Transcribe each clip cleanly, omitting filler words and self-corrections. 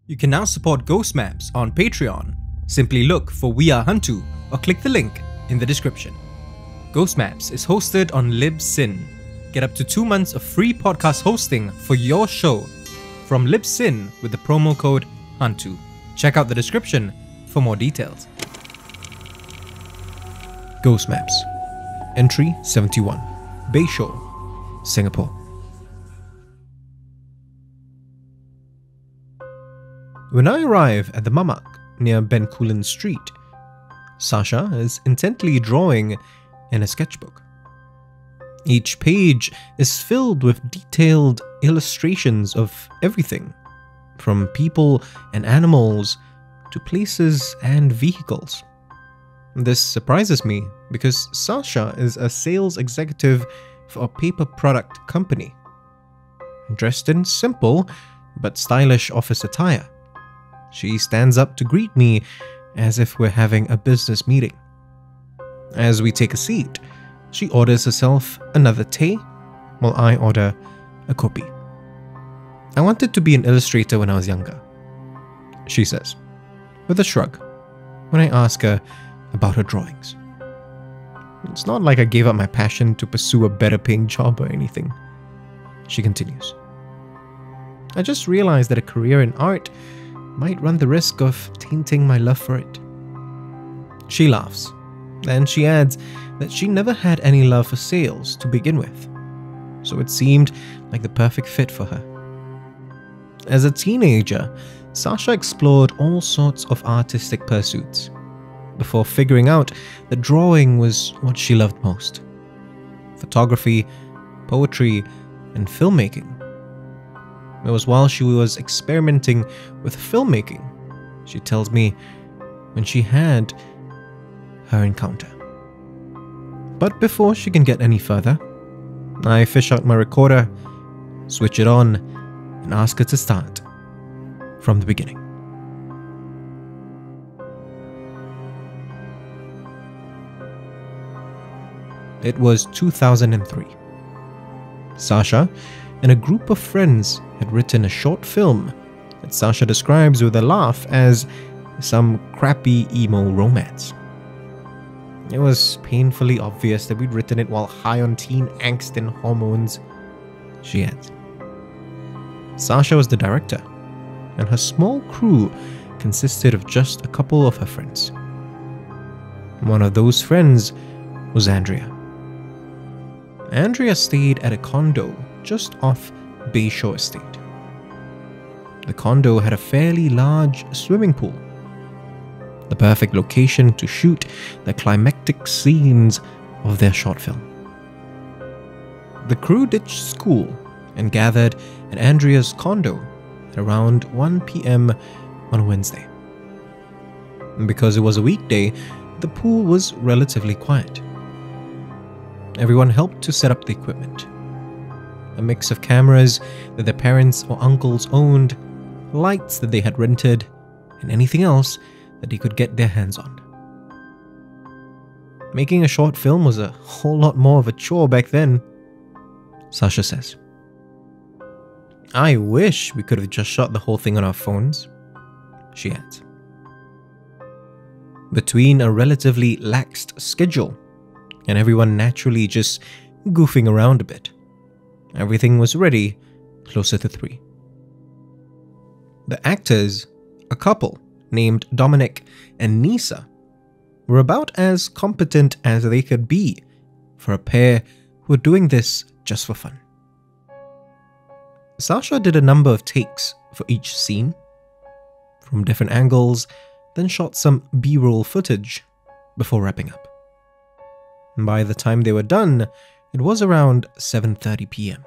You can now support Ghost Maps on Patreon. Simply look for We Are HANTU or click the link in the description. Ghost Maps is hosted on Libsyn. Get up to 2 months of free podcast hosting for your show from Libsyn with the promo code HANTU. Check out the description for more details. Ghost Maps. Entry 71. Bayshore, Singapore. When I arrive at the Mamak near Bencoolen Street, Sasha is intently drawing in a sketchbook. Each page is filled with detailed illustrations of everything, from people and animals to places and vehicles. This surprises me because Sasha is a sales executive for a paper product company, dressed in simple but stylish office attire. She stands up to greet me as if we're having a business meeting. As we take a seat, she orders herself another teh while I order a kopi. I wanted to be an illustrator when I was younger, she says, with a shrug, when I ask her about her drawings. It's not like I gave up my passion to pursue a better paying job or anything, she continues. I just realized that a career in art might run the risk of tainting my love for it. She laughs, and she adds that she never had any love for sales to begin with, so it seemed like the perfect fit for her. As a teenager, Sasha explored all sorts of artistic pursuits before figuring out that drawing was what she loved most. Photography, poetry, and filmmaking. It was while she was experimenting with filmmaking, she tells me, when she had her encounter. But before she can get any further, I fish out my recorder, switch it on, and ask her to start from the beginning. It was 2003. Sasha and a group of friends had written a short film that Sasha describes with a laugh as some crappy emo romance. It was painfully obvious that we'd written it while high on teen angst and hormones, she adds. Sasha was the director, and her small crew consisted of just a couple of her friends. One of those friends was Andrea. Andrea stayed at a condo just off Bayshore Estate. The condo had a fairly large swimming pool, the perfect location to shoot the climactic scenes of their short film. The crew ditched school and gathered at Andrea's condo at around 1 p.m. on Wednesday. And because it was a weekday, the pool was relatively quiet. Everyone helped to set up the equipment. A mix of cameras that their parents or uncles owned, lights that they had rented, and anything else that they could get their hands on. Making a short film was a whole lot more of a chore back then, Sasha says. I wish we could have just shot the whole thing on our phones, she adds. Between a relatively laxed schedule and everyone naturally just goofing around a bit, everything was ready closer to 3. The actors, a couple named Dominic and Nisa, were about as competent as they could be for a pair who were doing this just for fun. Sasha did a number of takes for each scene, from different angles, then shot some B-roll footage before wrapping up. By the time they were done, it was around 7:30 p.m.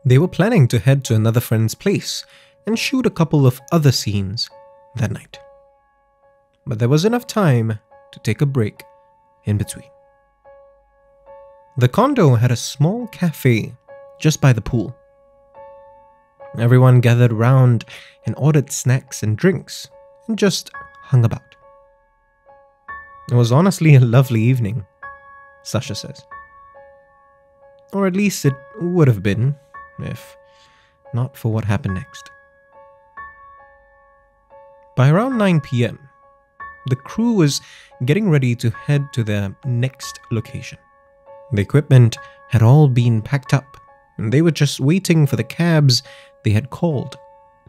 They were planning to head to another friend's place and shoot a couple of other scenes that night. But there was enough time to take a break in between. The condo had a small cafe just by the pool. Everyone gathered round and ordered snacks and drinks and just hung about. It was honestly a lovely evening, Sasha says. Or at least it would have been, if not for what happened next. By around 9 p.m., the crew was getting ready to head to their next location. The equipment had all been packed up, and they were just waiting for the cabs they had called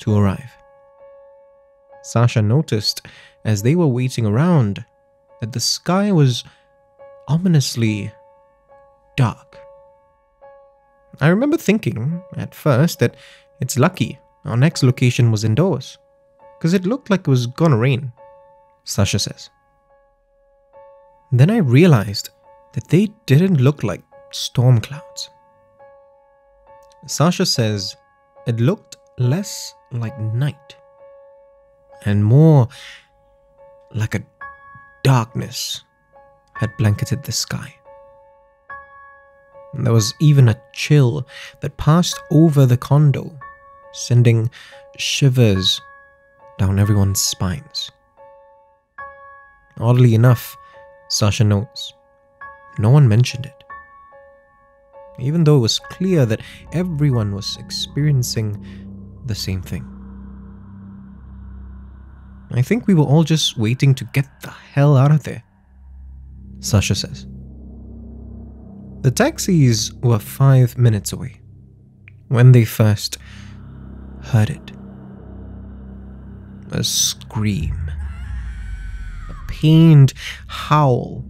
to arrive. Sasha noticed, as they were waiting around, that the sky was ominously dark. I remember thinking, at first, that it's lucky our next location was indoors, because it looked like it was gonna rain, Sasha says. Then I realized that they didn't look like storm clouds. Sasha says it looked less like night and more like a darkness had blanketed the sky. There was even a chill that passed over the condo, sending shivers down everyone's spines. Oddly enough, Sasha notes, no one mentioned it, even though it was clear that everyone was experiencing the same thing. I think we were all just waiting to get the hell out of there, Sasha says. The taxis were 5 minutes away when they first heard it. A scream. A pained howl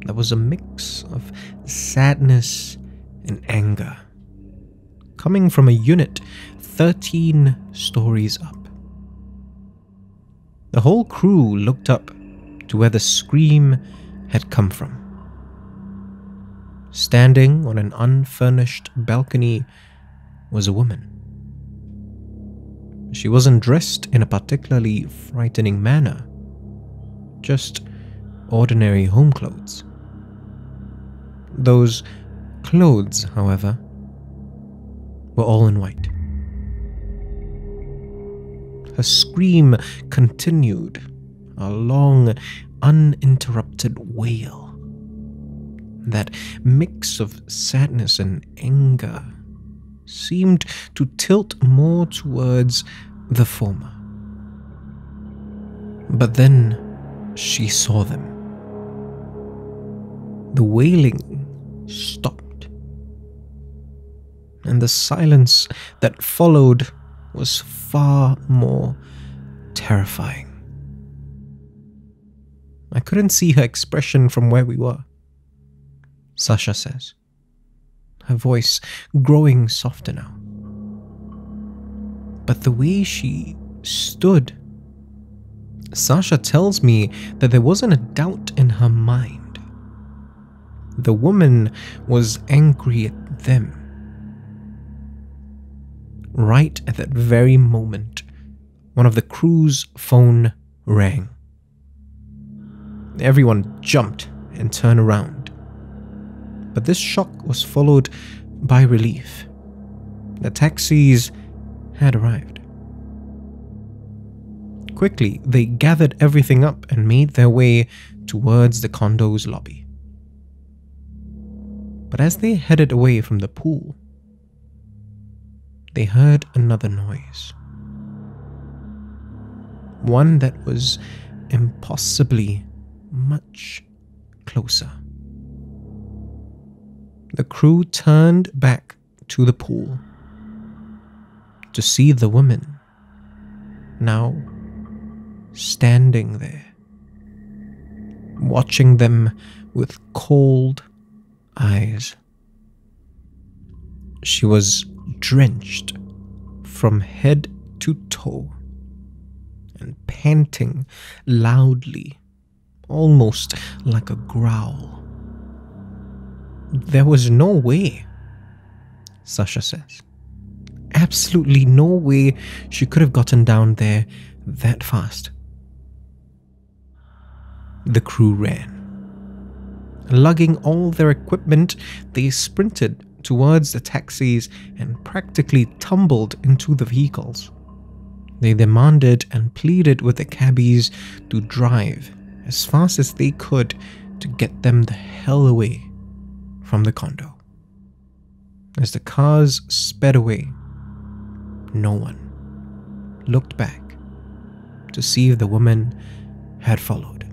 that was a mix of sadness and anger, coming from a unit 13 stories up. The whole crew looked up to where the scream had come from. Standing on an unfurnished balcony was a woman. She wasn't dressed in a particularly frightening manner, just ordinary home clothes. Those clothes, however, were all in white. Her scream continued, a long, uninterrupted wail. That mix of sadness and anger seemed to tilt more towards the former. But then she saw them. The wailing stopped, and the silence that followed was far more terrifying. I couldn't see her expression from where we were, Sasha says, her voice growing softer now. But the way she stood, Sasha tells me that there wasn't a doubt in her mind. The woman was angry at them. Right at that very moment, one of the crew's phone rang. Everyone jumped and turned around. But this shock was followed by relief. The taxis had arrived. Quickly, they gathered everything up and made their way towards the condo's lobby. But as they headed away from the pool, they heard another noise. One that was impossibly much closer. The crew turned back to the pool to see the woman now standing there, watching them with cold eyes. She was drenched from head to toe and panting loudly, almost like a growl. There was no way, Sasha says. Absolutely no way she could have gotten down there that fast. The crew ran. Lugging all their equipment, they sprinted towards the taxis and practically tumbled into the vehicles. They demanded and pleaded with the cabbies to drive as fast as they could to get them the hell away from the condo. As the cars sped away, no one looked back to see if the woman had followed.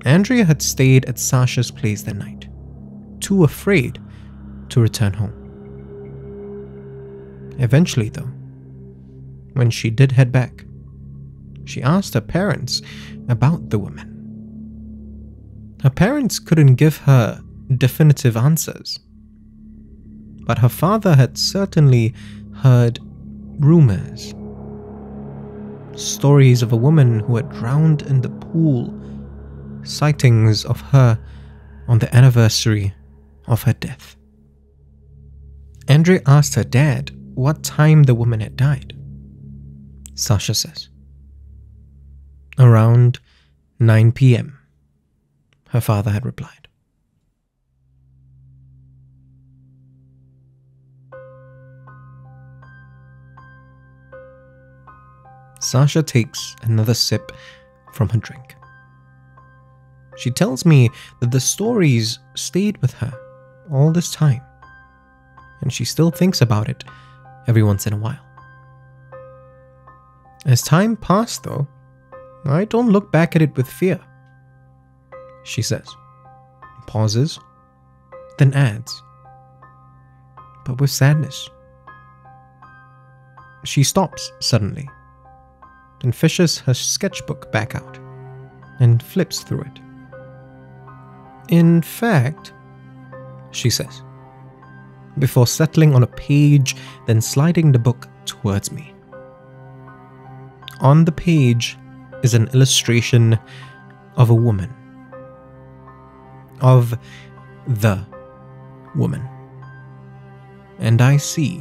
Andrea had stayed at Sasha's place that night, too afraid to return home. Eventually, though, when she did head back, she asked her parents about the woman. Her parents couldn't give her definitive answers, but her father had certainly heard rumors. Stories of a woman who had drowned in the pool, sightings of her on the anniversary of her death. Andrea asked her dad what time the woman had died. Sasha says, around 9 p.m., her father had replied. Sasha takes another sip from her drink. She tells me that the stories stayed with her all this time, and she still thinks about it every once in a while. As time passed, though, I don't look back at it with fear, she says, pauses, then adds, but with sadness. She stops suddenly, and fishes her sketchbook back out and flips through it. In fact, she says, before settling on a page, then sliding the book towards me. On the page is an illustration of a woman. Of the woman. And I see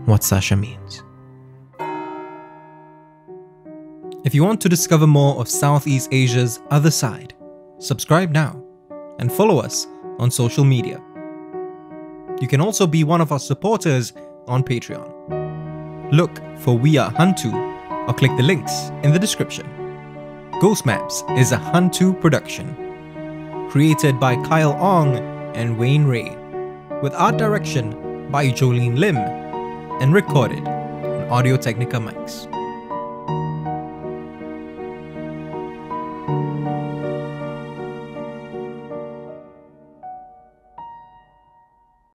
what Sasha means. If you want to discover more of Southeast Asia's other side, subscribe now and follow us on social media. You can also be one of our supporters on Patreon. Look for We Are HANTU or click the links in the description. Ghost Maps is a HANTU production, created by Kyle Ong and Wayne Ray, with art direction by Jolene Lim, and recorded on Audio Technica mics.